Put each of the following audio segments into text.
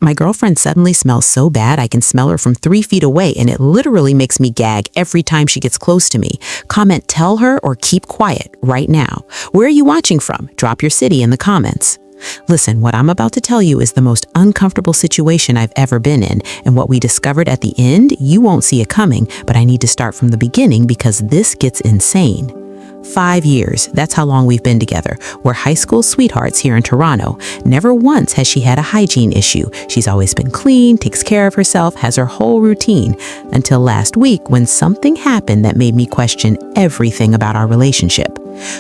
My girlfriend suddenly smells so bad I can smell her from 3 feet away, and it literally makes me gag every time she gets close to me. Comment tell her or keep quiet right now. Where are you watching from? Drop your city in the comments. Listen, what I'm about to tell you is the most uncomfortable situation I've ever been in, and what we discovered at the end, you won't see it coming, but I need to start from the beginning because this gets insane. 5 years, that's how long we've been together. We're high school sweethearts here in Toronto. Never once has she had a hygiene issue. She's always been clean, takes care of herself, has her whole routine. Until last week when something happened that made me question everything about our relationship.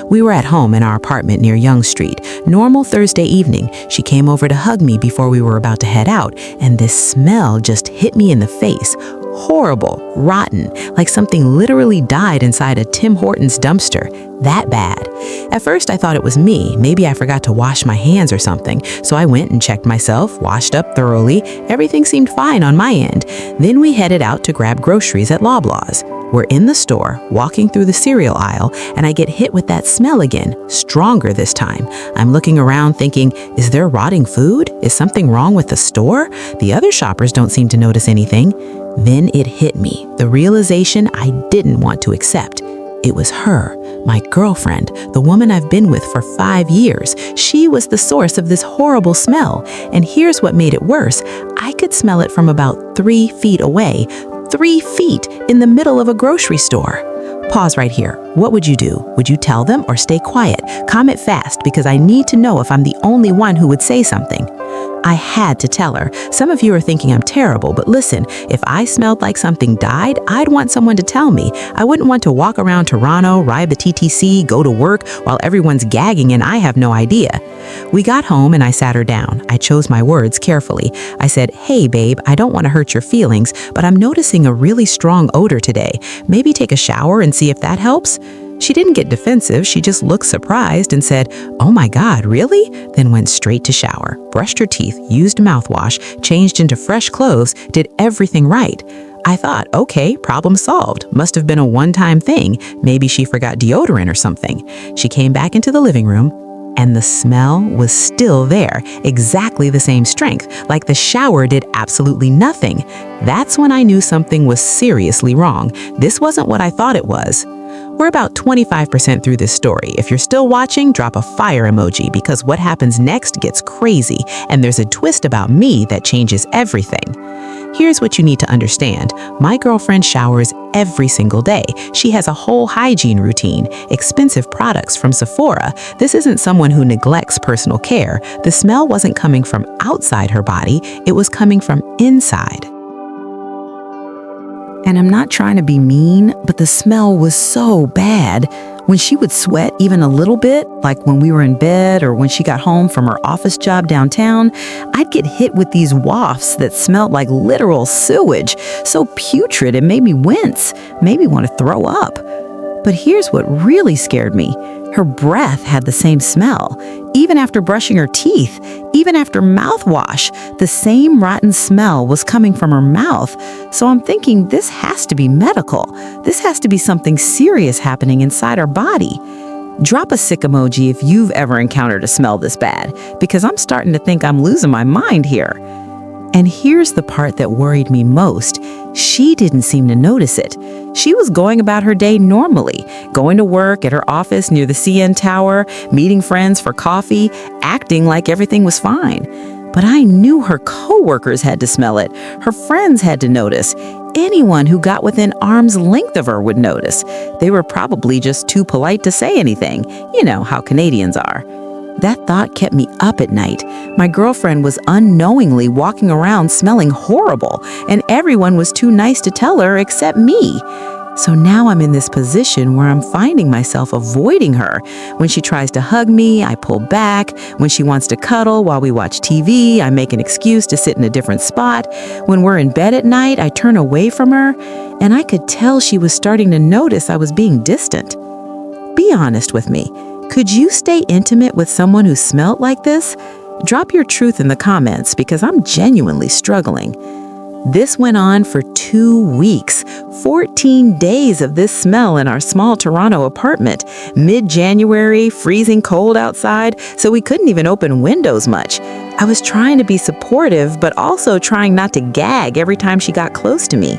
We were at home in our apartment near Yonge Street. Normal Thursday evening, she came over to hug me before we were about to head out, and this smell just hit me in the face. Horrible, rotten, like something literally died inside a Tim Hortons dumpster. That bad. At first I thought it was me. Maybe I forgot to wash my hands or something. So I went and checked myself, washed up thoroughly. Everything seemed fine on my end. Then we headed out to grab groceries at Loblaws. We're in the store, walking through the cereal aisle, and I get hit with that smell again, stronger this time. I'm looking around thinking, is there rotting food? Is something wrong with the store? The other shoppers don't seem to notice anything. Then it hit me, the realization I didn't want to accept. It was her, my girlfriend, the woman I've been with for 5 years. She was the source of this horrible smell. And here's what made it worse. I could smell it from about 3 feet away. 3 feet in the middle of a grocery store. Pause right here. What would you do? Would you tell them or stay quiet? Comment fast because I need to know if I'm the only one who would say something. I had to tell her. Some of you are thinking I'm terrible, but listen, if I smelled like something died, I'd want someone to tell me. I wouldn't want to walk around Toronto, ride the TTC, go to work while everyone's gagging and I have no idea. We got home and I sat her down. I chose my words carefully. I said, "Hey babe, I don't want to hurt your feelings, but I'm noticing a really strong odor today. Maybe take a shower and see if that helps." She didn't get defensive, she just looked surprised and said, "Oh my God, really?" Then went straight to shower, brushed her teeth, used mouthwash, changed into fresh clothes, did everything right. I thought, okay, problem solved. Must have been a one-time thing. Maybe she forgot deodorant or something. She came back into the living room, and the smell was still there, exactly the same strength, like the shower did absolutely nothing. That's when I knew something was seriously wrong. This wasn't what I thought it was. We're about 25% through this story. If you're still watching, drop a fire emoji because what happens next gets crazy, and there's a twist about me that changes everything. Here's what you need to understand. My girlfriend showers every single day. She has a whole hygiene routine, expensive products from Sephora. This isn't someone who neglects personal care. The smell wasn't coming from outside her body, it was coming from inside. And I'm not trying to be mean, but the smell was so bad. When she would sweat even a little bit, like when we were in bed or when she got home from her office job downtown, I'd get hit with these wafts that smelled like literal sewage, so putrid it made me wince, made me want to throw up. But here's what really scared me. Her breath had the same smell. Even after brushing her teeth, even after mouthwash, the same rotten smell was coming from her mouth. So I'm thinking this has to be medical. This has to be something serious happening inside our body. Drop a sick emoji if you've ever encountered a smell this bad, because I'm starting to think I'm losing my mind here. And here's the part that worried me most. She didn't seem to notice it. She was going about her day normally, going to work at her office near the CN Tower, meeting friends for coffee, acting like everything was fine. But I knew her coworkers had to smell it. Her friends had to notice. Anyone who got within arm's length of her would notice. They were probably just too polite to say anything. You know how Canadians are. That thought kept me up at night. My girlfriend was unknowingly walking around smelling horrible, and everyone was too nice to tell her except me. So now I'm in this position where I'm finding myself avoiding her. When she tries to hug me, I pull back. When she wants to cuddle while we watch TV, I make an excuse to sit in a different spot. When we're in bed at night, I turn away from her, and I could tell she was starting to notice I was being distant. Be honest with me. Could you stay intimate with someone who smelled like this? Drop your truth in the comments because I'm genuinely struggling. This went on for 2 weeks, 14 days of this smell in our small Toronto apartment. Mid-January, freezing cold outside, so we couldn't even open windows much. I was trying to be supportive, but also trying not to gag every time she got close to me.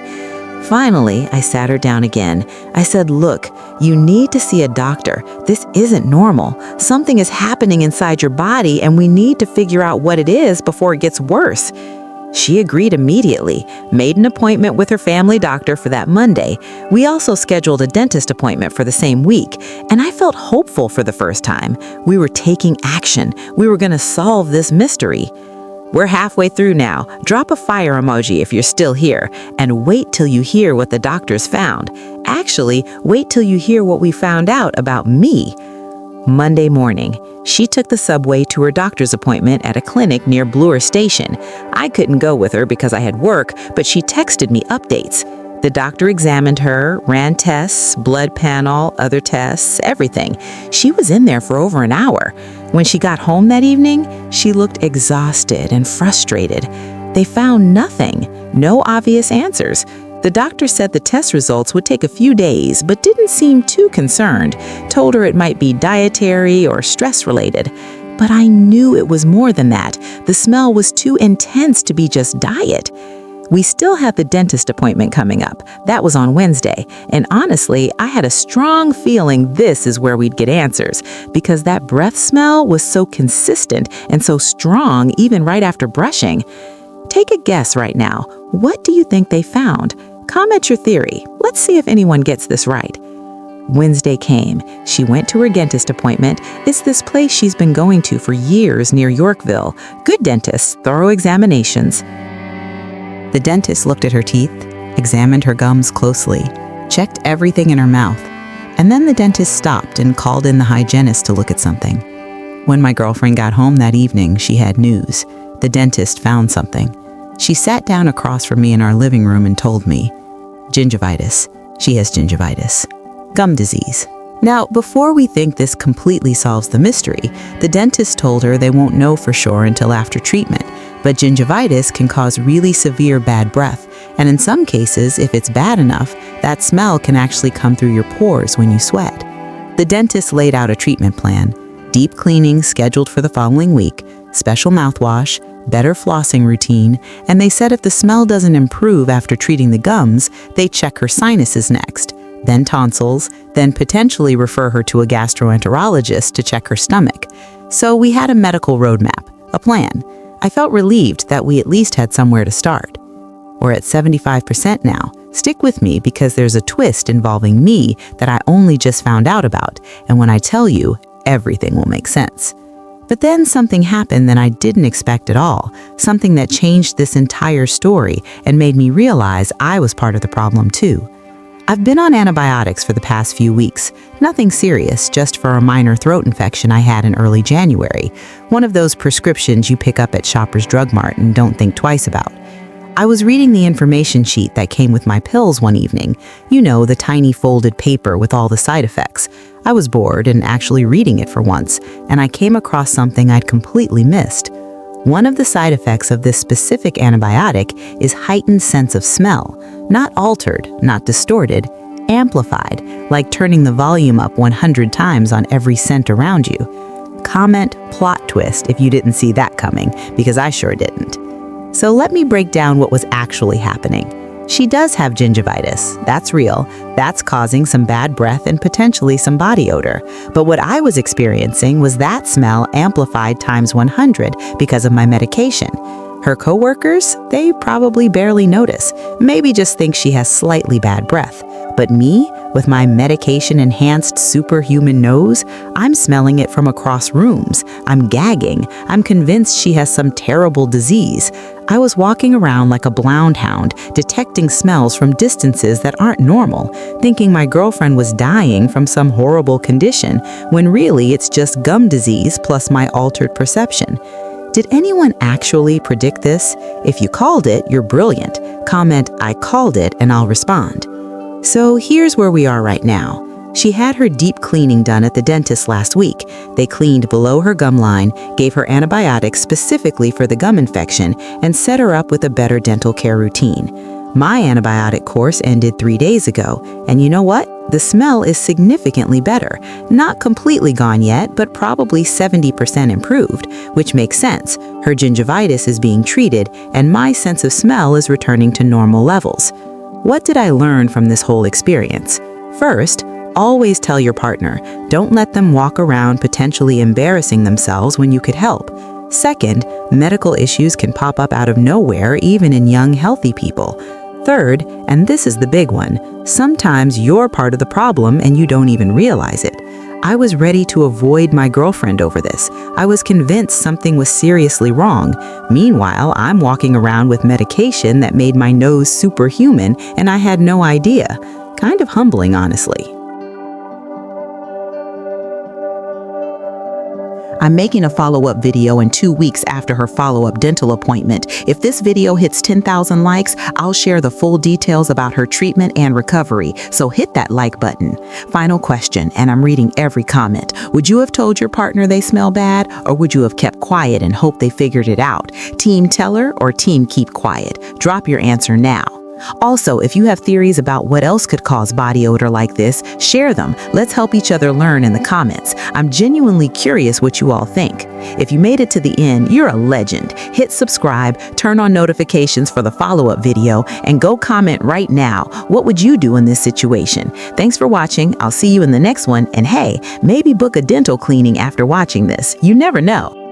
Finally, I sat her down again. I said, "Look, you need to see a doctor. This isn't normal. Something is happening inside your body, and we need to figure out what it is before it gets worse." She agreed immediately, made an appointment with her family doctor for that Monday. We also scheduled a dentist appointment for the same week, and I felt hopeful for the first time. We were taking action. We were going to solve this mystery. We're halfway through now. Drop a fire emoji if you're still here, and wait till you hear what the doctors found. Actually, wait till you hear what we found out about me. Monday morning, she took the subway to her doctor's appointment at a clinic near Bloor Station. I couldn't go with her because I had work, but she texted me updates. The doctor examined her, ran tests, blood panel, other tests, everything. She was in there for over an hour. When she got home that evening, she looked exhausted and frustrated. They found nothing, no obvious answers. The doctor said the test results would take a few days, but didn't seem too concerned. Told her it might be dietary or stress-related. But I knew it was more than that. The smell was too intense to be just diet. We still had the dentist appointment coming up. That was on Wednesday. And honestly, I had a strong feeling this is where we'd get answers, because that breath smell was so consistent and so strong even right after brushing. Take a guess right now. What do you think they found? Comment your theory. Let's see if anyone gets this right. Wednesday came. She went to her dentist appointment. It's this place she's been going to for years near Yorkville. Good dentists, thorough examinations. The dentist looked at her teeth, examined her gums closely, checked everything in her mouth, and then the dentist stopped and called in the hygienist to look at something. When my girlfriend got home that evening, she had news. The dentist found something. She sat down across from me in our living room and told me, gingivitis. She has gingivitis. Gum disease. Now, before we think this completely solves the mystery, the dentist told her they won't know for sure until after treatment, but gingivitis can cause really severe bad breath, and in some cases, if it's bad enough, that smell can actually come through your pores when you sweat. The dentist laid out a treatment plan: deep cleaning scheduled for the following week, special mouthwash, better flossing routine, and they said if the smell doesn't improve after treating the gums, they check her sinuses next, then tonsils, then potentially refer her to a gastroenterologist to check her stomach. So we had a medical roadmap, a plan. I felt relieved that we at least had somewhere to start. We're at 75% now. Stick with me because there's a twist involving me that I only just found out about, and when I tell you, everything will make sense. But then something happened that I didn't expect at all, something that changed this entire story and made me realize I was part of the problem too. I've been on antibiotics for the past few weeks. Nothing serious, just for a minor throat infection I had in early January. One of those prescriptions you pick up at Shoppers Drug Mart and don't think twice about. I was reading the information sheet that came with my pills one evening. You know, the tiny folded paper with all the side effects. I was bored and actually reading it for once, and I came across something I'd completely missed. One of the side effects of this specific antibiotic is heightened sense of smell. Not altered, not distorted, amplified, like turning the volume up 100 times on every scent around you. Comment plot twist if you didn't see that coming, because I sure didn't. So let me break down what was actually happening. She does have gingivitis. That's real. That's causing some bad breath and potentially some body odor. But what I was experiencing was that smell amplified times 100 because of my medication. Her coworkers, they probably barely notice, maybe just think she has slightly bad breath. But me, with my medication-enhanced superhuman nose, I'm smelling it from across rooms. I'm gagging. I'm convinced she has some terrible disease. I was walking around like a bloodhound, detecting smells from distances that aren't normal, thinking my girlfriend was dying from some horrible condition, when really it's just gum disease plus my altered perception. Did anyone actually predict this? If you called it, you're brilliant. Comment, "I called it," and I'll respond. So here's where we are right now. She had her deep cleaning done at the dentist last week. They cleaned below her gum line, gave her antibiotics specifically for the gum infection, and set her up with a better dental care routine. My antibiotic course ended 3 days ago, and you know what? The smell is significantly better. Not completely gone yet, but probably 70% improved, which makes sense. Her gingivitis is being treated, and my sense of smell is returning to normal levels. What did I learn from this whole experience? First, always tell your partner. Don't let them walk around potentially embarrassing themselves when you could help. Second, medical issues can pop up out of nowhere, even in young, healthy people. Third, and this is the big one, sometimes you're part of the problem and you don't even realize it. I was ready to avoid my girlfriend over this. I was convinced something was seriously wrong. Meanwhile, I'm walking around with medication that made my nose superhuman, and I had no idea. Kind of humbling, honestly. I'm making a follow-up video in 2 weeks after her follow-up dental appointment. If this video hits 10,000 likes, I'll share the full details about her treatment and recovery, so hit that like button. Final question, and I'm reading every comment. Would you have told your partner they smell bad, or would you have kept quiet and hoped they figured it out? Team teller or team keep quiet? Drop your answer now. Also, if you have theories about what else could cause body odor like this, share them. Let's help each other learn in the comments. I'm genuinely curious what you all think. If you made it to the end, you're a legend. Hit subscribe, turn on notifications for the follow-up video, and go comment right now. What would you do in this situation? Thanks for watching. I'll see you in the next one. And hey, maybe book a dental cleaning after watching this. You never know.